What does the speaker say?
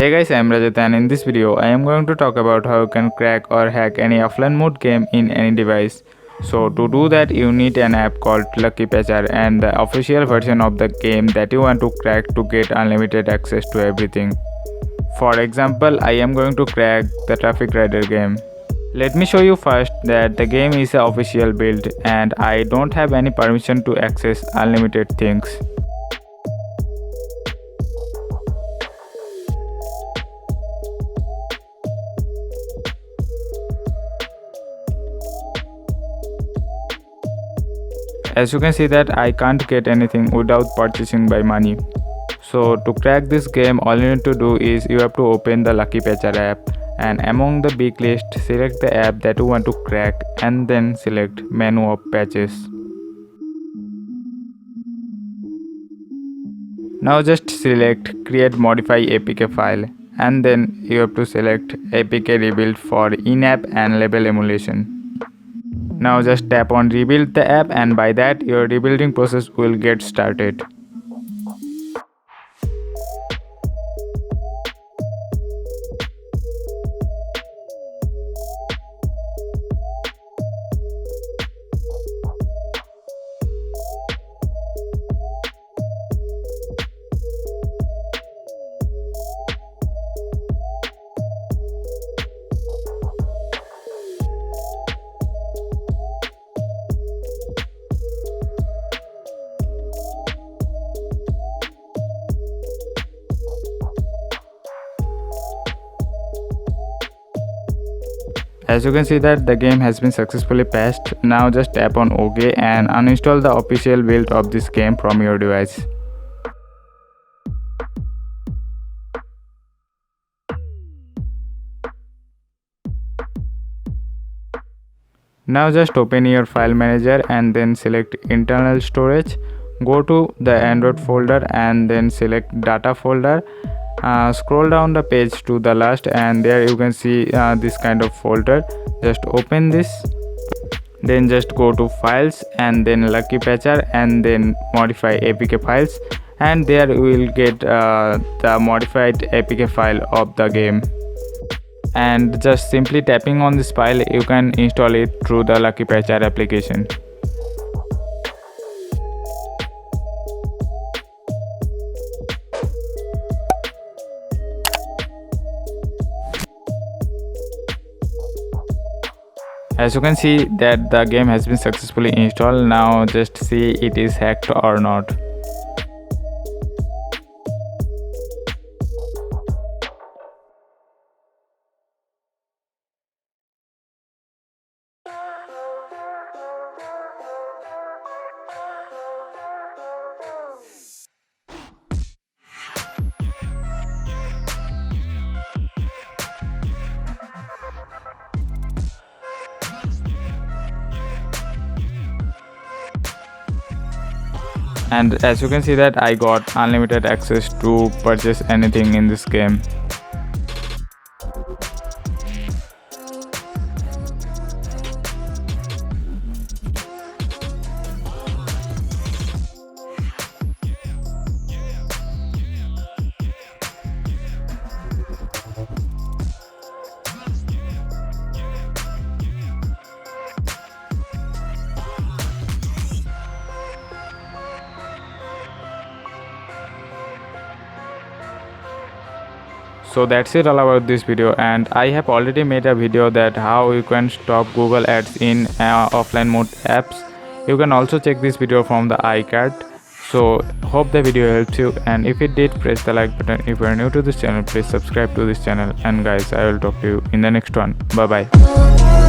Hey guys, I am Rajat and in this video I am going to talk about how you can crack or hack any offline mode game in any device. So to do that you need an app called Lucky Patcher and the official version of the game that you want to crack to get unlimited access to everything. For example, I am going to crack the Traffic Rider game. Let me show you first that the game is an official build and I don't have any permission to access unlimited things. As you can see that I can't get anything without purchasing by money. So to crack this game, all you need to do is you have to open the Lucky Patcher app and among the big list select the app that you want to crack and then select menu of patches. Now just select create modify APK file and then you have to select APK rebuild for in-app and label emulation. Now just tap on rebuild the app and by that your rebuilding process will get started. As you can see that the game has been successfully patched. Now just tap on OK and uninstall the official build of this game from your device. Now just open your file manager and then select internal storage. Go to the Android folder and then select data folder. Scroll down the page to the last and there you can see this kind of folder. Just open this, then just go to files and then Lucky Patcher and then modify APK files and there you will get the modified APK file of the game. And just simply tapping on this file you can install it through the Lucky Patcher application. As you can see that the game has been successfully installed. Now just see it is hacked or not. And as you can see that I got unlimited access to purchase anything in this game. So that's it all about this video, and I have already made a video that how you can stop Google ads in offline mode apps. You can also check this video from the iCard. So hope the video helps you, and if it did, press the like button. If you are new to this channel, please subscribe to this channel, and guys, I will talk to you in the next one. Bye bye.